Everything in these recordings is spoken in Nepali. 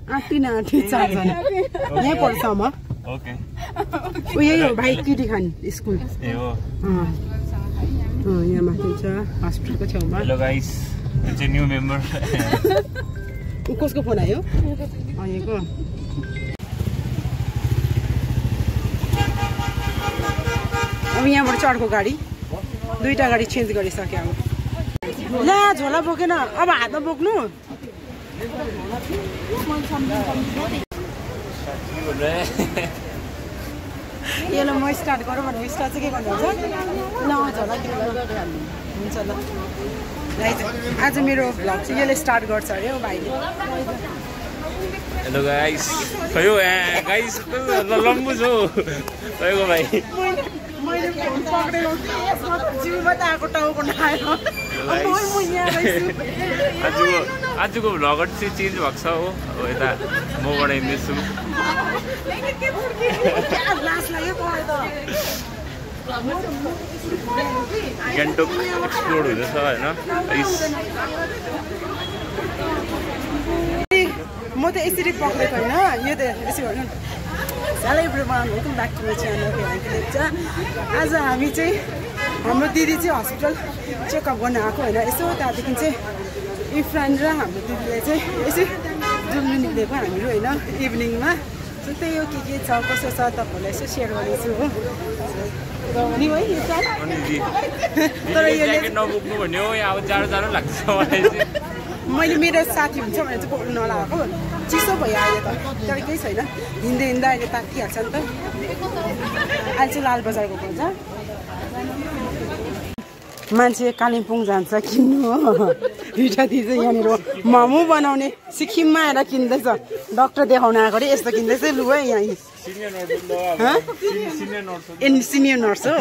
आँटी न आँटी 4 जना यहीँ पढ्छ म ओके यही हो भाइ किटी खान स्कुल ए हो यहाँ माथि छ हस्पिटलको छेउमा hello guys it's a new member कसको फोन आयो अहिलेको अब यहाँबाट चाहिँ अर्को गाडी 2टा गाडी चेन्ज गरिसक्यो अब ला झोला बोकेन अब हातमा बोक्नु यसलाई म स्टार्ट गरौँ भने स्टार्ट चाहिँ के गर्नुहुन्छ ल झोला हुन्छ ल आज मेरो भ्लग चाहिँ यसले स्टार्ट गर्छ अरे हो भाइले हेलो गाइस खयो गाइस लम्बु छ तपाईँको भाइ मैले फोन पक्रेको जिउमा त आएको टाउको नआयो आजको भ्लगर चाहिँ चेन्ज भएको छ हो यता म बनाइदिन्छु गान्तोक एक्सप्लोर हुँदैछ होइन म त यसरी पक्रेको होइन यो त यसरी गर्नु hello everyone welcome back to my channel आज हामी चाहिँ हाम्रो दिदी चाहिँ हस्पिटल चेकअप गर्न आएको होइन यसो त्यहाँदेखि चाहिँ इफ्रान र हाम्रो दिदीले चाहिँ यसो जुम्नु निक्लेको हामीहरू होइन इभिनिङमा त्यही हो के छ कसो छ तपाईँहरूलाई यसो सेयर गर्नेछु हो नि है तर यो नबोक्नु भन्यो अब जाडो लाग्छ मैले मेरो साथी हुन्छ भने चाहिँ बोक्नु नलागेको चिसो भयो अहिले त तर केही छैन हिँड्दा अहिले तातिहाल्छ नि त अहिले चाहिँ लाल बजारको भन्छ मान्छे कालिम्पोङ जान्छ किन्नु हो दुईटा दिदी चाहिँ यहाँनिर मोमो बनाउने सिक्किममा आएर किन्दैछ डक्टर देखाउन आएको अरे यस्तो किन्दैछ लु है यहाँ सिनियर नर्स हो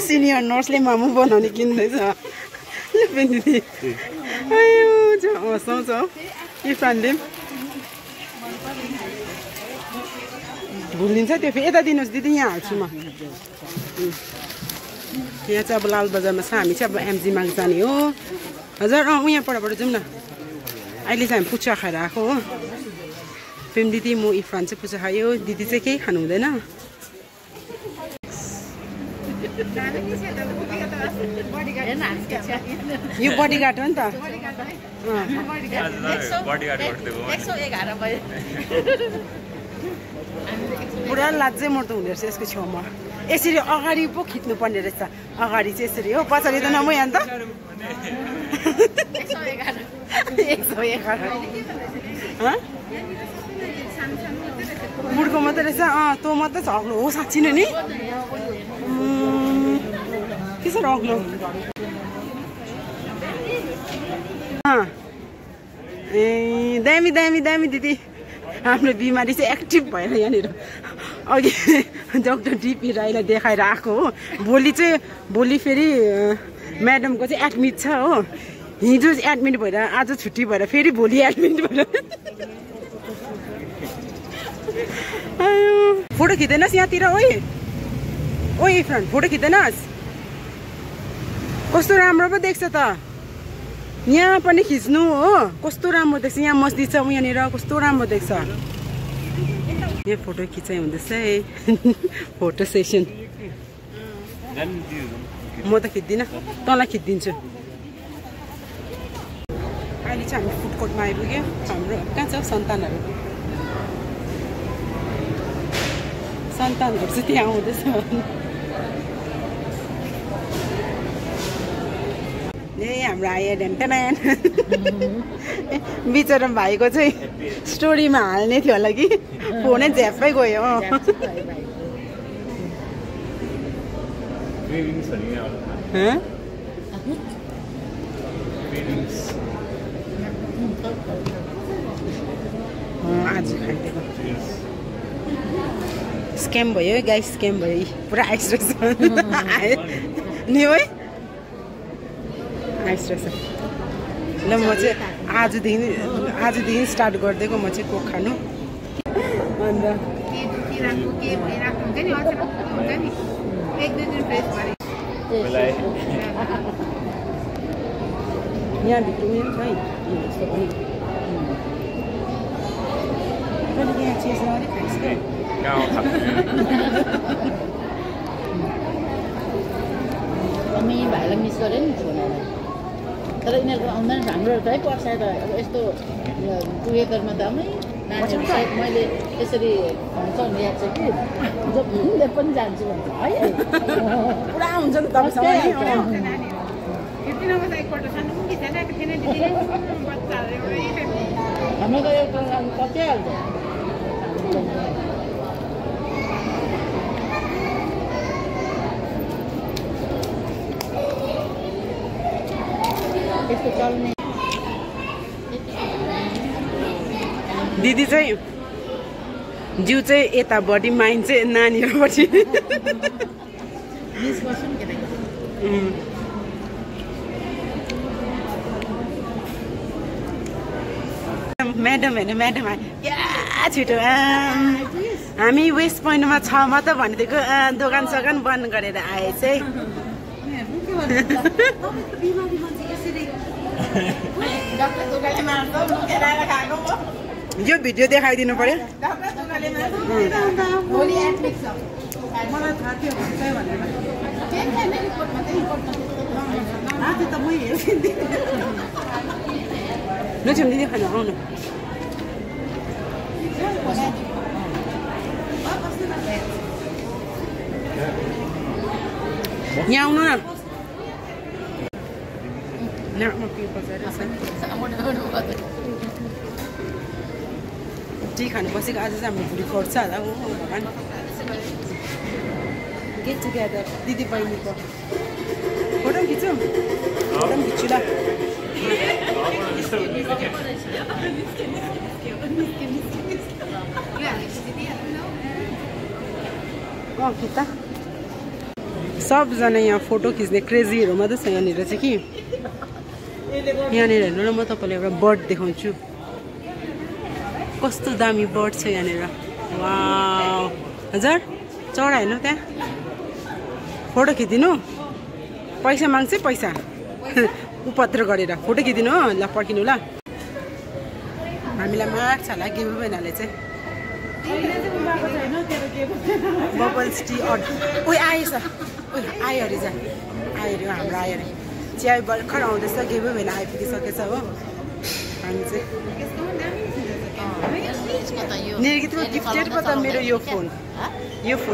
सिनियर नर्सले मोमो बनाउने किन्दैछ दिदी हँसाउँछ इफ्रानले भुलिन्छ त्यो फेरि यता दिनुहोस् दिदी यहाँ हाल्छु म यहाँ चाहिँ अब लाल बजारमा छ हामी चाहिँ अब एमजी माग जाने हो हजुर यहाँ परबाट जाउँ न अहिले चाहिँ हामी पुच्चा खाएर आएको हो प्रेम दिदी म इफ्रान चाहिँ पुच्चा खायो दिदी चाहिँ केही खानु हुँदैन यो बडीगार्ड हो नि त पुरा लाजै मर्दो हुँदो रहेछ यसको छेउमा यसरी अगाडि पो खिच्नु पर्ने रहेछ अगाडि चाहिँ यसरी हो पछाडि त नम यहाँ त 111 बुढको मात्रै रहेछ तँ मात्रै छ अग्लो हो साँच्ची नै नि के छ अग्लो ए दामी दामी दामी दिदी हाम्रो बिमारी चाहिँ एक्टिभ भएर यहाँनिर अघि डाक्टर डिपी राईलाई देखाएर आएको हो भोलि फेरि म्याडमको चाहिँ एडमिट छ हो हिजो एडमिट भएर आज छुट्टी भएर फेरि भोलि एडमिट भएर फोटो खिच्दैनस् यहाँतिर ओइ फ्रेन्ड फोटो खिच्दैनस् कस्तो राम्रो पो देख्छ त यहाँ पनि खिच्नु हो कस्तो राम्रो देख्छ यहाँ मस्जिद छ यहाँनिर कस्तो राम्रो देख्छ यहाँ फोटो खिचाइ हुँदैछ है फोटो सेसन म त खिच्दिनँ तँलाई खिचिदिन्छु अहिले चाहिँ हामी फुड कोर्टमा आइपुग्यो हाम्रो कहाँ छ सन्तानहरू चाहिँ त्यहाँ आउँदैछ ए हाम्रो आयो ढ्यान्टान बिचरा भाइको चाहिँ स्टोरीमा हाल्ने थियो होला कि फोनै झ्याप्पै गयो आज खाइदिएको स्क्याम भयो है गाइस स्क्याम भयो पुरा आइस रहेछ नि है आइस रहेछ ल म चाहिँ आजदेखि स्टार्ट गरिदिएको म चाहिँ कोक खानु अन्त यहाँभित्र उयो छ है यस्तो पनि पनि यहाँ चिज नगरी खाइस् क्या हामी भाइलाई मिस गरेँ नि छोरालाई तर यिनीहरूको आउँदैन हाम्रो है पर्छ त अब यस्तो वेदरमा त आमै नानीहरू सायद मैले यसरी भन्छ याद छ कि जसले पनि जान्छु भन्छ है पुरा हुन्छ नि तपाईँसँग हाम्रो त एउटा कतिहाल्छ यस्तो चल्ने दिदी चाहिँ जिउ चाहिँ यता बडी माइन्ड चाहिँ नानीहरूपट्टि मिस गर्छु नि केटाकेटी म्याडम होइन म्याडम क्या छिटो हामी वेस्ट पोइन्टमा छ म त भनिदिएको दोकान सोकान बन्द गरेर आए चाहिँ यो भिडियो देखाइदिनु पर्यो ल छुम दिदी खानु आउनु यहाँ आउनु न टी खानु बसेको आज चाहिँ हाम्रो भुँडी फोड्छ होला हो भगवान् गेट टुगेदर दिदी बहिनीको फोटो पनि खिच्छु फोटो पनि खिच्छु ल खिच्दा सबजना यहाँ फोटो खिच्ने क्रेजीहरू मात्रै छ यहाँनिर चाहिँ कि यहाँनिर हेर्नु न म तपाईँलाई एउटा बर्ड देखाउँछु कस्तो दामी बर्ड छ यहाँनिर वाउ हजुर चरा हेर्नु त्यहाँ फोटो खिचिदिनु पैसा माग्छ पैसा उपत्र गरेर फोटो खिचिदिनु हो ल पर्खिनु ल हामीलाई मार्छ होला गेबु बहिनीले चाहिँ बबल्स टी अर्डर ओइ आएछ ओइ आयो अरे जा आयो अरे हाम्रो आयो अरे चिया भर्खर आउँदैछ गेबु बहिनी आइपुगिसकेछ हो हामी चाहिँ निरकितले गिफ्टेड पो त मेरो यो फोन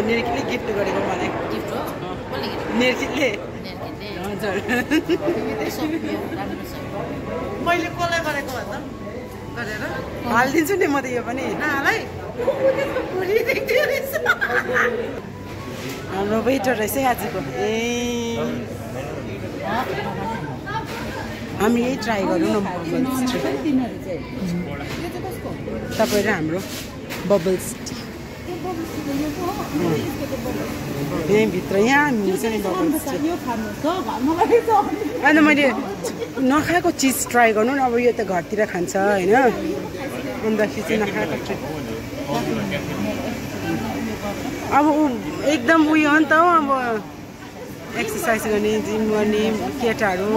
निरकितले गिफ्ट गरेको मलाई निरकितले हजुर मैले कसलाई गरेको भन्दा गरेर हालिदिन्छु नि म त यो पनि हाम्रो वेटर रहेछ आजको ए हामी यही ट्राई गरौँ न तपाईँ र हाम्रो बबल्स टी यहीँभित्र यहाँ मिल्छ नि बबल्स टी अन्त मैले नखाएको चिज ट्राई गर्नु न अब यो त घरतिर खान्छ होइन अन्तखेरि चाहिँ नखाएको ट्राई अब एकदम उयो हो नि त हो अब एक्सर्साइज गर्ने जिम गर्ने केटाहरू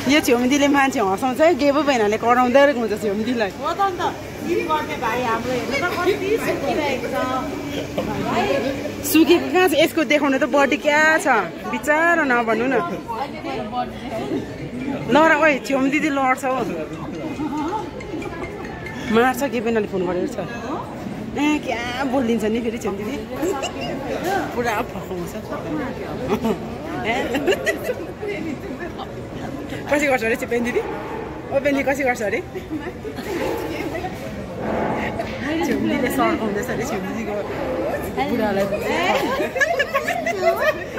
यो छेउमदीले मान्छे हँसाउँछ है गेबो बहिनीले कराउँदै रहेको हुन्छ छेउमदीलाई सुकेको कहाँ छ यसको देखाउनु त बडी क्या छ बिचारा नभन्नु न लड ओइ छेउमदिदी लड्छ हो मार्छ के बहिनीले फोन गरेको छ क्या बोलिदिन्छ नि फेरि छेउमदिदी पुरा फकाउँछ कसरी गर्छ अरे चाहिँ पेन दिदी ओ पेन्दी कसरी गर्छ अरे छेउमदीले सर्काउँदैछ अरे छेउमदीको बुढालाई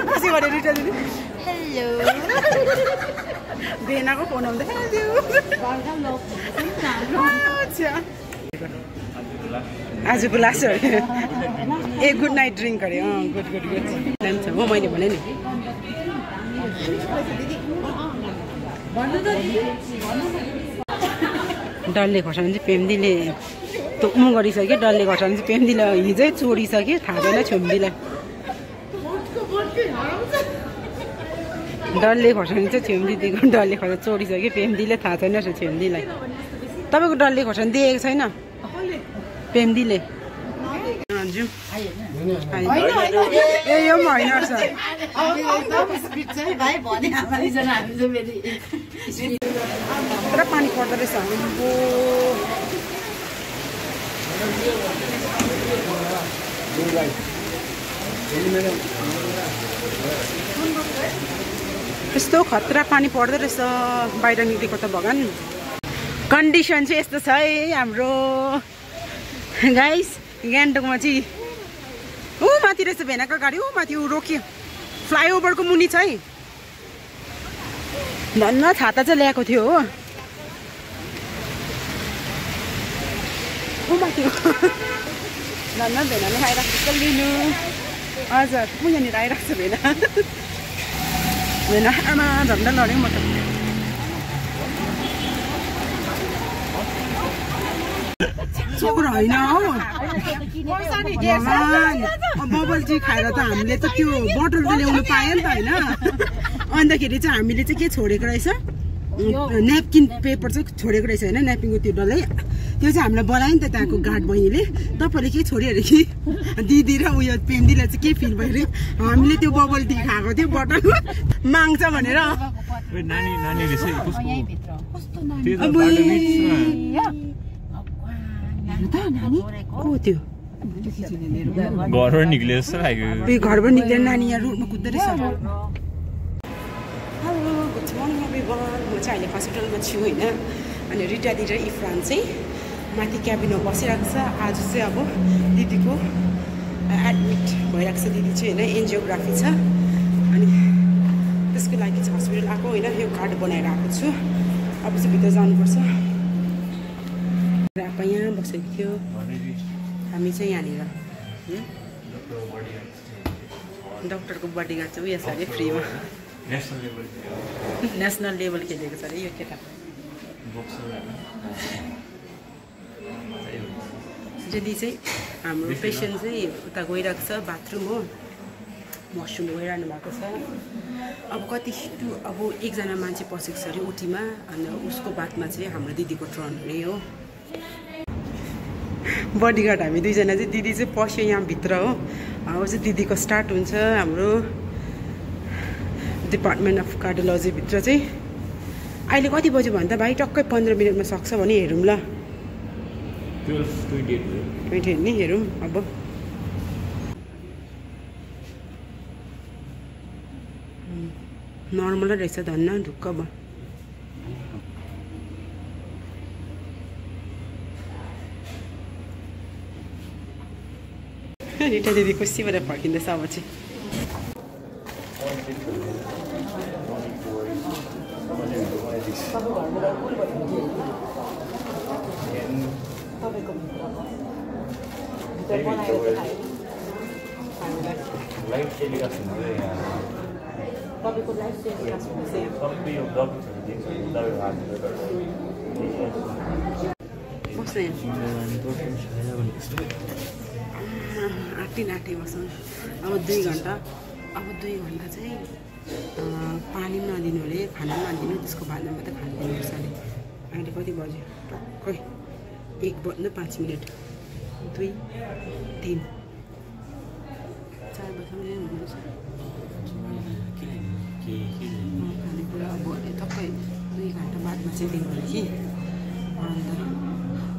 कसरी गरे रिटा दिदी हेलो बेनाको फोन आउँदै आजको लास्ट अरे ए गुड नाइट ड्रिङ्क अरे गुड गुड गुड जान्छ हो मैले भने नि डल्ले खोर्सानी चाहिँ पेम्दीले तोक्नु गरिसक्यो डल्ले खोर्सानी चाहिँ पेम्दीले हिजै चोडिसक्यो थाहा छैन छेउमदीलाई डल्ले खोर्सानी चाहिँ छेम दिदीको डल्ले खोर्सानी चोरिसक्यो पेम्दीले थाहा छैन रहेछ छेमदीलाई तपाईँको डल्ले खोर्सानी देखेको छैन पेम्दीले जाउँ ए यो पनि होइन पुरा पानी पर्दो रहेछ यस्तो खतरा पानी पर्दो रहेछ बाहिर निक्लेको त भगवान कन्डिसन चाहिँ यस्तो छ है हाम्रो गाइस गान्तोकमा चाहिँ ऊ माथि रहेछ भेनाको गाडी ऊ माथि ऊ रोक्यो फ्लाइओभरको मुनि छ है धन्न छाता चाहिँ ल्याएको थियो हो ऊ माथि धन्न भेनाले खाइरहेको छ लिनु हजुर ऊ यहाँनिर आइरहेको छ भेना आमा झन्डा लड्यो म त चोर होइन हो बबल टी खाएर त हामीले त त्यो बोतल त ल्याउनु पायो नि त होइन अन्तखेरि चाहिँ हामीले चाहिँ के छोडेको रहेछ न्यापकिन पेपर चाहिँ छोडेको रहेछ होइन न्यापकिनको त्यो डल्लै त्यो चाहिँ हामीलाई बोलायो नि त त्यहाँको गार्ड बहिनीले तपाईँले के छोड्यो अरे कि दिदी र उयो पेम्दीलाई चाहिँ के फिल भयो अरे हामीले त्यो बबल टी खाएको थियो बोतल माग्छ भनेर घरबाट निक्ले जस्तो लाग्यो घरबाट निक्लेर नानी यहाँ रोडमा कुद्दो रहेछ हेलो गुड मर्निङ एभ्रिवान म चाहिँ अहिले हस्पिटलमा छु होइन अनि रिटा दिदी र इफ्रान चाहिँ माथि क्याबिनमा बसिरहेको छ आज चाहिँ अब दिदीको एडमिट भइरहेको छ दिदी चाहिँ होइन एन्जियोग्राफी छ अनि त्यसको लागि चाहिँ हस्पिटल आएको होइन यो कार्ड बनाएर आएको छु अब चाहिँ भित्र जानुपर्छ आपा यहाँ बसेको थियो हामी चाहिँ यहाँनिर डक्टरको बडीगार्ड चाहिँ उयो छ अरे फ्रीमा नेसनल लेभल खेलेको छ अरे यो केटा दिदी चाहिँ हाम्रो पेसेन्ट चाहिँ उता गइरहेको छ बाथरुम हो वासरुम गइरहनु भएको छ अब कति अब एकजना मान्छे पसेको छ अरे ओटीमा अनि उसको बादमा चाहिँ हाम्रो दिदीको टर्न अरे हो बडीगार्ड हामी दुईजना चाहिँ दिदी चाहिँ पस्यो यहाँभित्र हो अब चाहिँ दिदीको स्टार्ट हुन्छ हाम्रो डिपार्टमेन्ट अफ कार्डियोलोजीभित्र चाहिँ अहिले कति बज्यो भन्दा भाइ टक्कै 15 मिनटमा सक्छ भने हेरौँ ल 28 नि हेरौँ अब नर्मल रहेछ धन्न ढुक्क भयो रिटा दिदी खुसी भएर फर्किँदैछ अब चाहिँ आँटी बस्नु अब 2 घन्टा चाहिँ पानी पनि नदिनु अरे खाना पनि नदिनु त्यसको बादमा मात्रै खानु दिनुपर्छ अरे अहिले कति बज्यो टक्कै 1:05 मिनट 2 3 4 बजीसम्म हुनुपर्छ खानेकुरा अब टक्कै 2 घन्टा बादमा चाहिँ दिनु अरे कि अन्त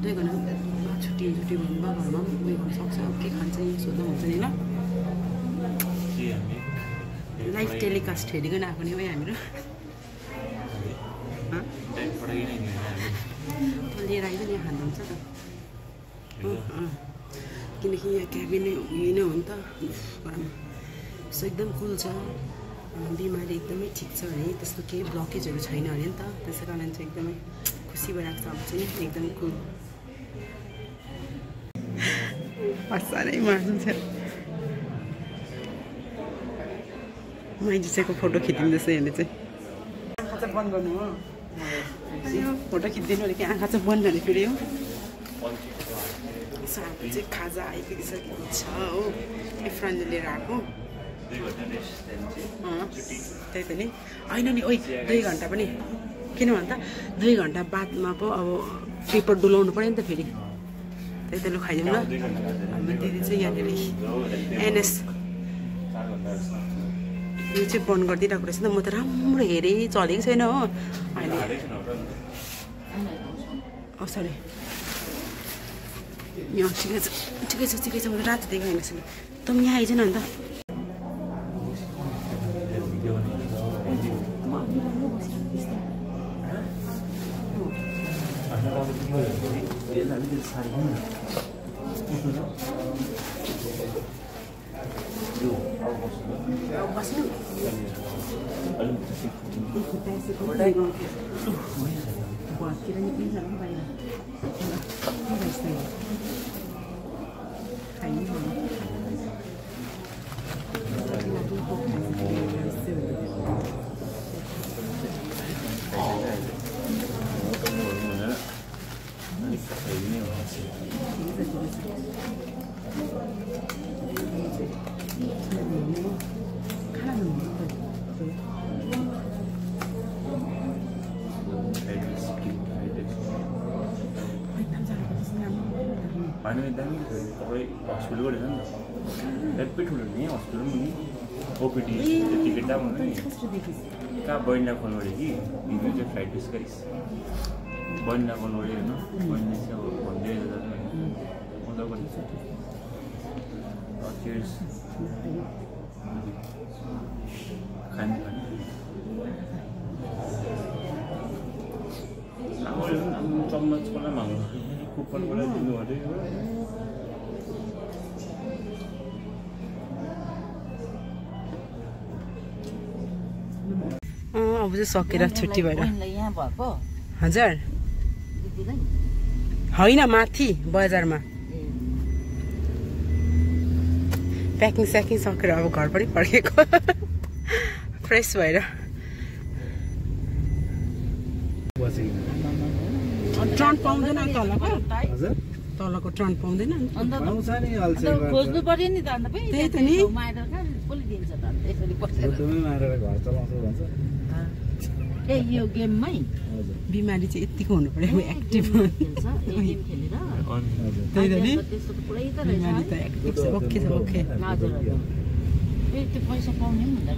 2 घन्टा छुट्टी भन्नुभयो घरमा पनि उयो गर्नु सक्छ के खान्छ यही सोध्नु हुन्छ नि ल लाइभ टेलिकास्ट हेरिकन आएको नि हामीहरू लिएर आइज नि यहाँ खानुहुन्छ त किनकि यहाँ क्याबिन उयो नै हो नि त सो एकदम कुल छ बिमारी एकदमै ठिक छ अरे त्यस्तो केही ब्लकेजहरू छैन अरे नि त त्यसै कारण चाहिँ एकदमै खुसी भइरहेको छ अब चाहिँ एकदम कुल साह्रै मार्छ माइजीको फोटो खिचिँदैछ यसले चाहिँ आँखा चाहिँ बन्द गर्नु हो फोटो खिचिदिनु अरे कि आँखा चाहिँ बन्द भने फेरि हो सानो चाहिँ खाजा आइपुगिसकेको छ हो इफ्रानले लिएर आएको त्यही त नि होइन नि ओइ 2 घन्टा पनि किन भन्दा 2 घन्टा बादमा पो अब पेपर डुलाउनु पर्यो नि त फेरि त्यही त लु खाइदिउँ न हाम्रो दिदी चाहिँ यहाँनिर एनएस यो चाहिँ बन्द गरिदिइरहेको रहेछ नि त म त राम्रो हेरेँ चलेको छैन हो अहिले सरी यहाँ ठिकै छ म त राति दिएको होइन सुन त यहाँ आइज न अन्त होइन दामी तपाईँ हस्पिटल गरेछ नि त हेप्पी ठुलो नि हस्पिटल पनि ओपिडी टिकट दाम हुनु नि कहाँ बैन्डा कल गरेँ कि हिजो चाहिँ फ्लाइट मिस गरिस् बैन्डा कल गरेँ होइन बैन्डा चाहिँ अब भन्दै मजा गरिन्छ चियर्स खाने चम्मचकोलाई माग्नु कुपनबाट दिनु अरे अब चाहिँ सकेर छुट्टी भएर यहाँ भएको हजुर होइन माथि बजारमा प्याकिङ स्याकिङ सकेर अब घर पनि फर्केको फ्रेस भएर ट्रन पाउँदैन तलको ट्रन पाउँदैन खोज्नु पर्यो नि त अन्त त्यही त नि कसले दिन्छ त ए यो गेममै बिमारी चाहिँ यतिको हुनु पर्यो एक्टिभ त्यही त नि बिमारी त एक्टिभ छ ओके हजुर त्यो पैसा पाउने पनि